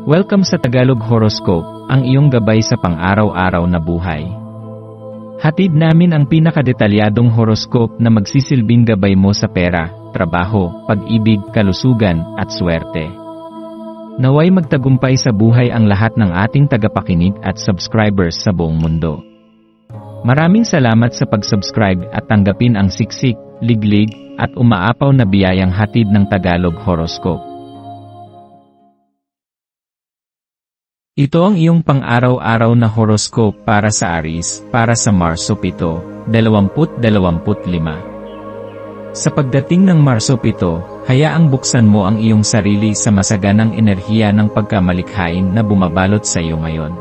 Welcome sa Tagalog Horoscope, ang iyong gabay sa pang-araw-araw na buhay. Hatid namin ang pinakadetalyadong horoscope na magsisilbing gabay mo sa pera, trabaho, pag-ibig, kalusugan, at swerte. Naway magtagumpay sa buhay ang lahat ng ating tagapakinig at subscribers sa buong mundo. Maraming salamat sa pag-subscribe at tanggapin ang siksik, liglig, at umaapaw na biyayang hatid ng Tagalog Horoscope. Ito ang iyong pang-araw-araw na horoscope para sa Aries, para sa Marso 7, 2025. Sa pagdating ng Marso 7, hayaang buksan mo ang iyong sarili sa masaganang enerhiya ng pagkamalikhain na bumabalot sa iyo ngayon.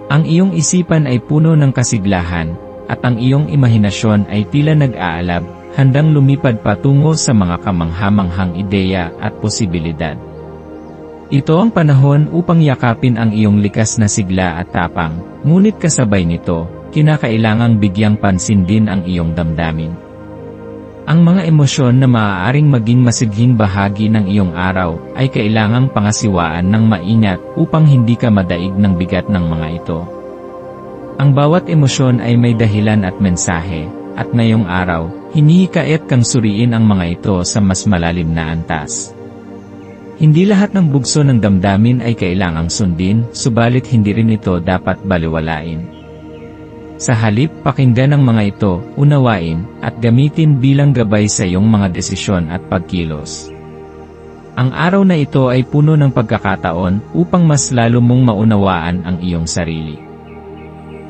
Ang iyong isipan ay puno ng kasiglahan, at ang iyong imahinasyon ay tila nag-aalab, handang lumipad patungo sa mga kamangha-manghang ideya at posibilidad. Ito ang panahon upang yakapin ang iyong likas na sigla at tapang, ngunit kasabay nito, kinakailangang bigyang pansin din ang iyong damdamin. Ang mga emosyon na maaaring maging masidhing bahagi ng iyong araw ay kailangang pangasiwaan ng maingat upang hindi ka madaig ng bigat ng mga ito. Ang bawat emosyon ay may dahilan at mensahe, at ngayong araw, hinihikayat kang suriin ang mga ito sa mas malalim na antas. Hindi lahat ng bugso ng damdamin ay kailangang sundin, subalit hindi rin ito dapat baliwalain. Sa halip, pakinggan ang mga ito, unawain, at gamitin bilang gabay sa iyong mga desisyon at pagkilos. Ang araw na ito ay puno ng pagkakataon upang mas lalo mong maunawaan ang iyong sarili.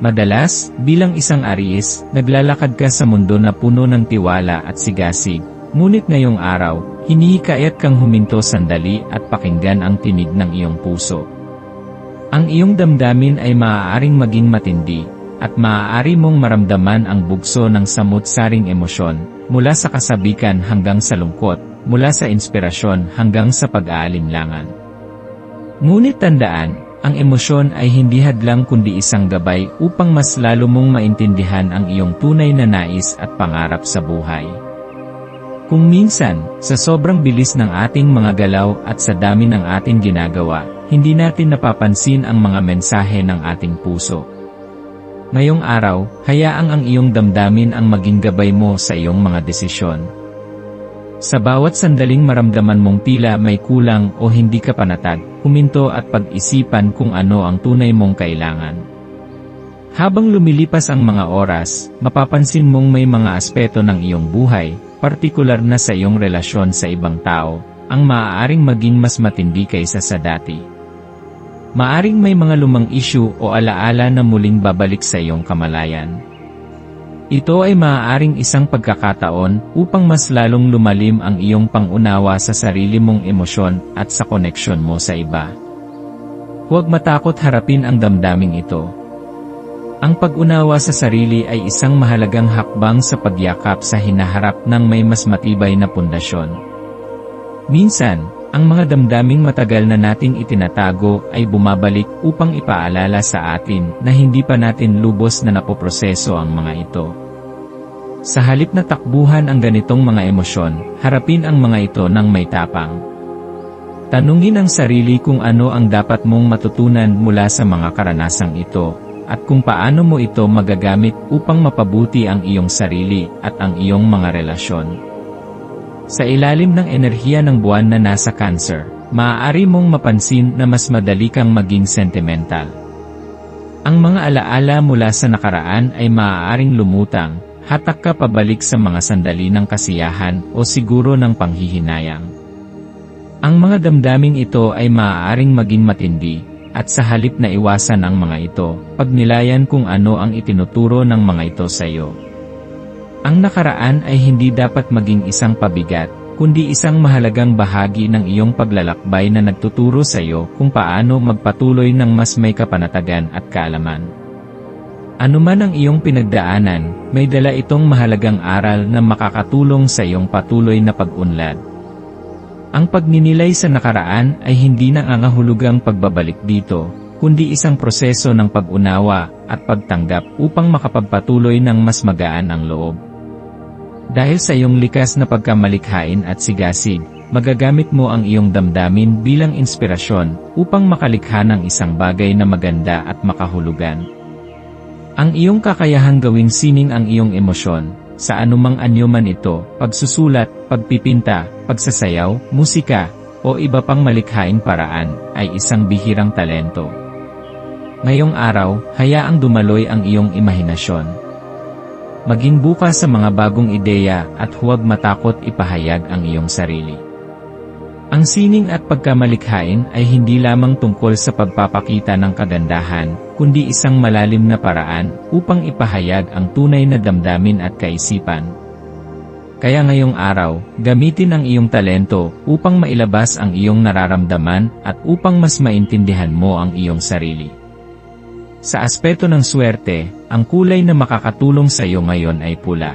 Madalas, bilang isang Aries, naglalakad ka sa mundo na puno ng tiwala at sigasig. Ngunit ngayong araw, hinihikayat kang huminto sandali at pakinggan ang tinig ng iyong puso. Ang iyong damdamin ay maaaring maging matindi, at maaari mong maramdaman ang bugso ng samut-saring emosyon, mula sa kasabikan hanggang sa lungkot, mula sa inspirasyon hanggang sa pag-aalinlangan. Ngunit tandaan, ang emosyon ay hindi hadlang kundi isang gabay upang mas lalo mong maintindihan ang iyong tunay na nais at pangarap sa buhay. Kung minsan, sa sobrang bilis ng ating mga galaw at sa dami ng ating ginagawa, hindi natin napapansin ang mga mensahe ng ating puso. Ngayong araw, hayaang ang iyong damdamin ang maging gabay mo sa iyong mga desisyon. Sa bawat sandaling maramdaman mong tila may kulang o hindi ka panatag, huminto at pag-isipan kung ano ang tunay mong kailangan. Habang lumilipas ang mga oras, mapapansin mong may mga aspeto ng iyong buhay, partikular na sa iyong relasyon sa ibang tao, ang maaaring maging mas matindi kaysa sa dati. Maaring may mga lumang issue o alaala na muling babalik sa iyong kamalayan. Ito ay maaaring isang pagkakataon upang mas lalong lumalim ang iyong pangunawa sa sarili mong emosyon at sa koneksyon mo sa iba. Huwag matakot harapin ang damdaming ito. Ang pag-unawa sa sarili ay isang mahalagang hakbang sa pagyakap sa hinaharap ng may mas matibay na pundasyon. Minsan, ang mga damdaming matagal na nating itinatago ay bumabalik upang ipaalala sa atin na hindi pa natin lubos na napoproseso ang mga ito. Sa halip na takbuhan ang ganitong mga emosyon, harapin ang mga ito ng may tapang. Tanungin ang sarili kung ano ang dapat mong matutunan mula sa mga karanasang ito, at kung paano mo ito magagamit upang mapabuti ang iyong sarili at ang iyong mga relasyon. Sa ilalim ng enerhiya ng buwan na nasa Cancer, maaari mong mapansin na mas madali kang maging sentimental. Ang mga alaala mula sa nakaraan ay maaaring lumutang, hatak ka pabalik sa mga sandali ng kasiyahan o siguro ng panghihinayang. Ang mga damdaming ito ay maaaring maging matindi, at sa halip na iwasan ang mga ito, pagnilayan kung ano ang itinuturo ng mga ito sa iyo. Ang nakaraan ay hindi dapat maging isang pabigat, kundi isang mahalagang bahagi ng iyong paglalakbay na nagtuturo sa iyo kung paano magpatuloy ng mas may kapanatagan at kaalaman. Anuman ang iyong pinagdaanan, may dala itong mahalagang aral na makakatulong sa iyong patuloy na pag-unlad. Ang pagninilay sa nakaraan ay hindi nangangahulugang pagbabalik dito, kundi isang proseso ng pag-unawa at pagtanggap upang makapagpatuloy ng mas magaan ang loob. Dahil sa iyong likas na pagkamalikhain at sigasig, magagamit mo ang iyong damdamin bilang inspirasyon upang makalikha ng isang bagay na maganda at makahulugan. Ang iyong kakayahang gawing sining ang iyong emosyon, sa anumang anyo man ito, pagsusulat, pagpipinta, pagsasayaw, musika, o iba pang malikhaing paraan, ay isang bihirang talento. Ngayong araw, hayaang dumaloy ang iyong imahinasyon. Maging bukas sa mga bagong ideya at huwag matakot ipahayag ang iyong sarili. Ang sining at pagkamalikhain ay hindi lamang tungkol sa pagpapakita ng kagandahan, kundi isang malalim na paraan upang ipahayag ang tunay na damdamin at kaisipan. Kaya ngayong araw, gamitin ang iyong talento upang mailabas ang iyong nararamdaman at upang mas maintindihan mo ang iyong sarili. Sa aspeto ng swerte, ang kulay na makakatulong sa iyo ngayon ay pula.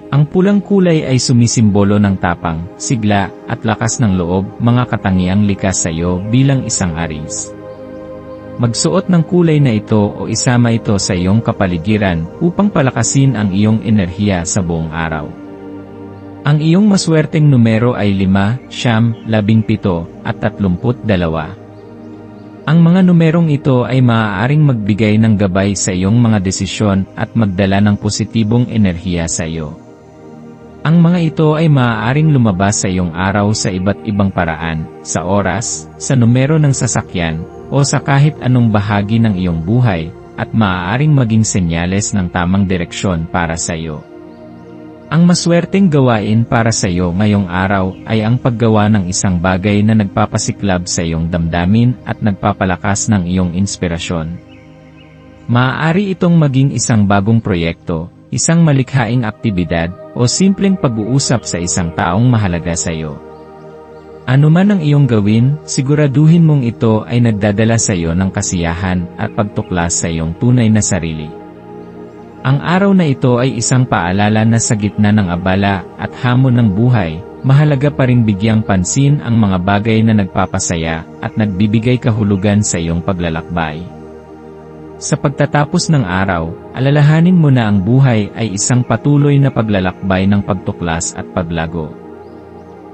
Ang pulang kulay ay sumisimbolo ng tapang, sigla, at lakas ng loob, mga katangiang likas sa iyo bilang isang Aries. Magsuot ng kulay na ito o isama ito sa iyong kapaligiran upang palakasin ang iyong enerhiya sa buong araw. Ang iyong maswerteng numero ay 5, 9, 17, at 32. Ang mga numerong ito ay maaaring magbigay ng gabay sa iyong mga desisyon at magdala ng positibong enerhiya sa iyo. Ang mga ito ay maaaring lumabas sa iyong araw sa iba't ibang paraan, sa oras, sa numero ng sasakyan, o sa kahit anong bahagi ng iyong buhay, at maaaring maging senyales ng tamang direksyon para sa iyo. Ang maswerteng gawain para sa iyo ngayong araw ay ang paggawa ng isang bagay na nagpapasiklab sa iyong damdamin at nagpapalakas ng iyong inspirasyon. Maaari itong maging isang bagong proyekto, isang malikhaing aktibidad, o simpleng pag-uusap sa isang taong mahalaga sa iyo. Ano man ang iyong gawin, siguraduhin mong ito ay nagdadala sa iyo ng kasiyahan at pagtuklas sa iyong tunay na sarili. Ang araw na ito ay isang paalala na sa gitna ng abala at hamon ng buhay, mahalaga pa ring bigyang pansin ang mga bagay na nagpapasaya at nagbibigay kahulugan sa iyong paglalakbay. Sa pagtatapos ng araw, alalahanin mo na ang buhay ay isang patuloy na paglalakbay ng pagtuklas at paglago.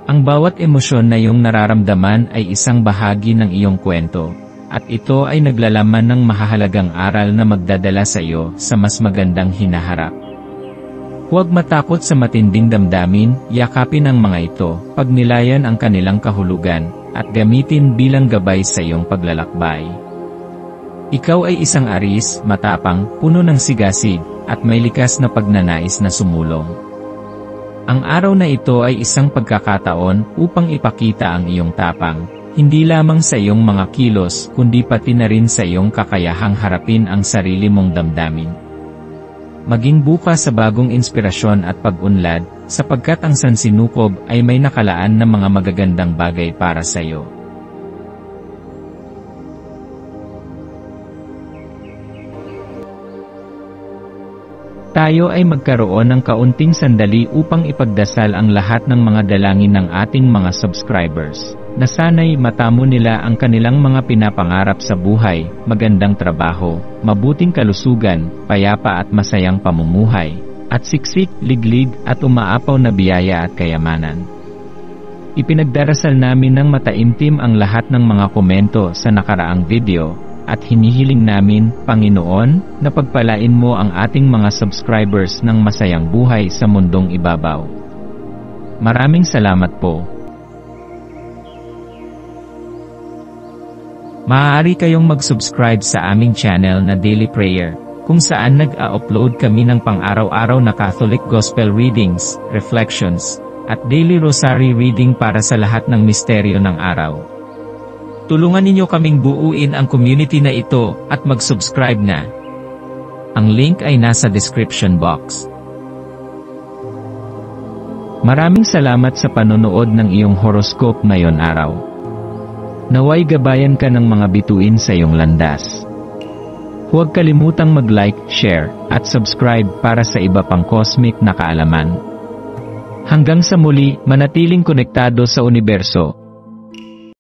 Ang bawat emosyon na iyong nararamdaman ay isang bahagi ng iyong kwento, at ito ay naglalaman ng mahahalagang aral na magdadala sa iyo sa mas magandang hinaharap. Huwag matakot sa matinding damdamin, yakapin ang mga ito, pagnilayan ang kanilang kahulugan, at gamitin bilang gabay sa iyong paglalakbay. Ikaw ay isang Aries, matapang, puno ng sigasig, at may likas na pagnanais na sumulong. Ang araw na ito ay isang pagkakataon upang ipakita ang iyong tapang, hindi lamang sa iyong mga kilos kundi pati na rin sa iyong kakayahang harapin ang sarili mong damdamin. Maging bukas sa bagong inspirasyon at pag-unlad, sapagkat ang sansinukob ay may nakalaan na mga magagandang bagay para sa iyo. Tayo ay magkaroon ng kaunting sandali upang ipagdasal ang lahat ng mga dalangin ng ating mga subscribers, na sana'y matamo nila ang kanilang mga pinapangarap sa buhay, magandang trabaho, mabuting kalusugan, payapa at masayang pamumuhay, at siksik, liglig, at umaapaw na biyaya at kayamanan. Ipinagdarasal namin ng mataimtim ang lahat ng mga komento sa nakaraang video, at hinihiling namin, Panginoon, na pagpalain mo ang ating mga subscribers ng masayang buhay sa mundong ibabaw. Maraming salamat po. Maaari kayong mag-subscribe sa aming channel na Daily Prayer, kung saan nag-a-upload kami ng pang-araw-araw na Catholic Gospel Readings, Reflections, at Daily Rosary Reading para sa lahat ng misteryo ng araw. Tulungan ninyo kaming buuin ang community na ito at mag-subscribe na. Ang link ay nasa description box. Maraming salamat sa panonood ng iyong horoscope ngayon araw. Naway gabayan ka ng mga bituin sa iyong landas. Huwag kalimutang mag-like, share, at subscribe para sa iba pang cosmic na kaalaman. Hanggang sa muli, manatiling konektado sa universo.